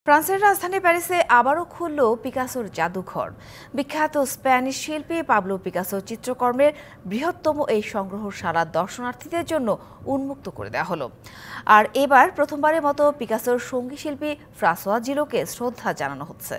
ফ্রান্সের রাজধানী প্যারিসে আবারও খুলল পিকাসোর জাদুঘর। বিখ্যাত স্প্যানিশ শিল্পী পাবলো পিকাসোর চিত্রকর্মের বৃহত্তম এই সংগ্রহশালা দর্শনার্থীদের জন্য উন্মুক্ত করে দেওয়া হলো। আর এবার প্রথমবারের মতো পিকাসোর সঙ্গী শিল্পী ফ্রাঁসোয়া জিলোকে শ্রদ্ধা জানানো হচ্ছে।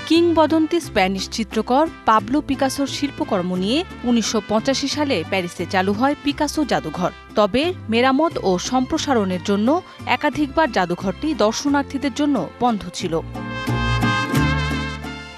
কিংবদন্তি স্প্যানিশ চিত্রকর পাবলো পিকাসোর শিল্পকর্ম নিয়ে ১৯৮৫ সালে প্যারিসে চালু হয় পিকাসো জাদুঘর। তবে মেরামত ও সম্প্রসারণের জন্য একাধিকবার জাদুঘরটি দর্শনার্থীদের জন্য বন্ধ ছিল।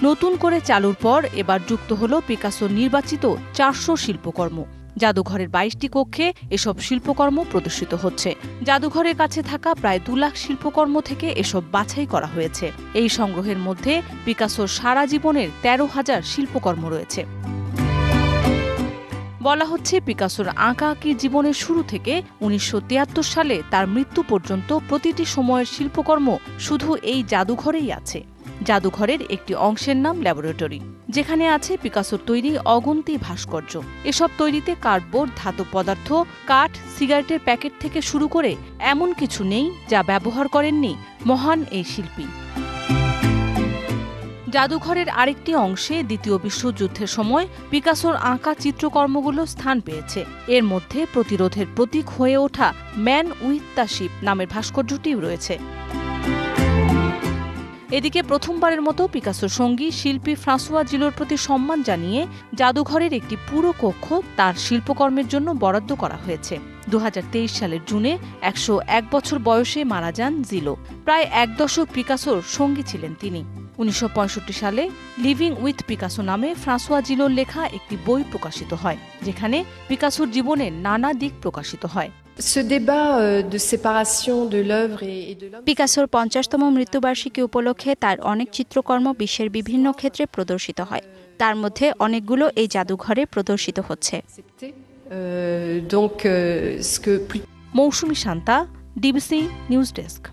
নতুন করে চালুর পর এবার যুক্ত হল পিকাসোর নির্বাচিত ৪০০ শিল্পকর্ম। জাদুঘরের ২২টি কক্ষে এসব শিল্পকর্ম প্রদর্শিত হচ্ছে। জাদুঘরের কাছে থাকা প্রায় ২ লাখ শিল্পকর্ম থেকে এসব বাছাই করা হয়েছে। এই সংগ্রহের মধ্যে পিকাসোর সারা জীবনের ১৩,০০০ শিল্পকর্ম রয়েছে। বলা হচ্ছে পিকাসোর আঁকাআঁকি জীবনের শুরু থেকে ১৯৭৩ সালে তার মৃত্যু পর্যন্ত প্রতিটি সময়ের শিল্পকর্ম শুধু এই জাদুঘরেই আছে। জাদুঘরের একটি অংশের নাম ল্যাবরেটরি, যেখানে আছে পিকাসোর তৈরি অগুন্তি ভাস্কর্য। এসব তৈরিতে কার্ডবোর্ড, ধাতব পদার্থ, কাঠ, সিগারেটের প্যাকেট থেকে শুরু করে এমন কিছু নেই যা ব্যবহার করেননি মহান এই শিল্পী। জাদুঘরের আরেকটি অংশে দ্বিতীয় বিশ্বযুদ্ধের সময় পিকাসোর আঁকা চিত্রকর্মগুলো স্থান পেয়েছে। এর মধ্যে প্রতিরোধের প্রতীক হয়ে ওঠা ম্যান উইথ দ্য শিপ নামের ভাস্কর্যটিও রয়েছে। এদিকে প্রথমবারের মতো পিকাসোর সঙ্গী শিল্পী ফ্রাঁসোয়া জিলোর প্রতি সম্মান জানিয়ে জাদুঘরের একটি পুরো কক্ষ তার শিল্পকর্মের জন্য বরাদ্দ করা হয়েছে। ২০২৩ সালের জুনে ১০১ বছর বয়সে মারা যান জিলো। প্রায় এক দশক পিকাসোর সঙ্গী ছিলেন তিনি। ১৯৬৫ সালে লিভিং উইথ পিকাসো নামে ফ্রাঁসোয়া জিলোর লেখা একটি বই প্রকাশিত হয়, যেখানে পিকাসোর জীবনের নানা দিক প্রকাশিত হয়। পিকাসোর ৫০তম মৃত্যুবার্ষিকী উপলক্ষে তার অনেক চিত্রকর্ম বিশ্বের বিভিন্ন ক্ষেত্রে প্রদর্শিত হয়। তার মধ্যে অনেকগুলো এই জাদুঘরে প্রদর্শিত হচ্ছে। মৌসুমী শান্তা, ডিবিসি নিউজ ডেস্ক।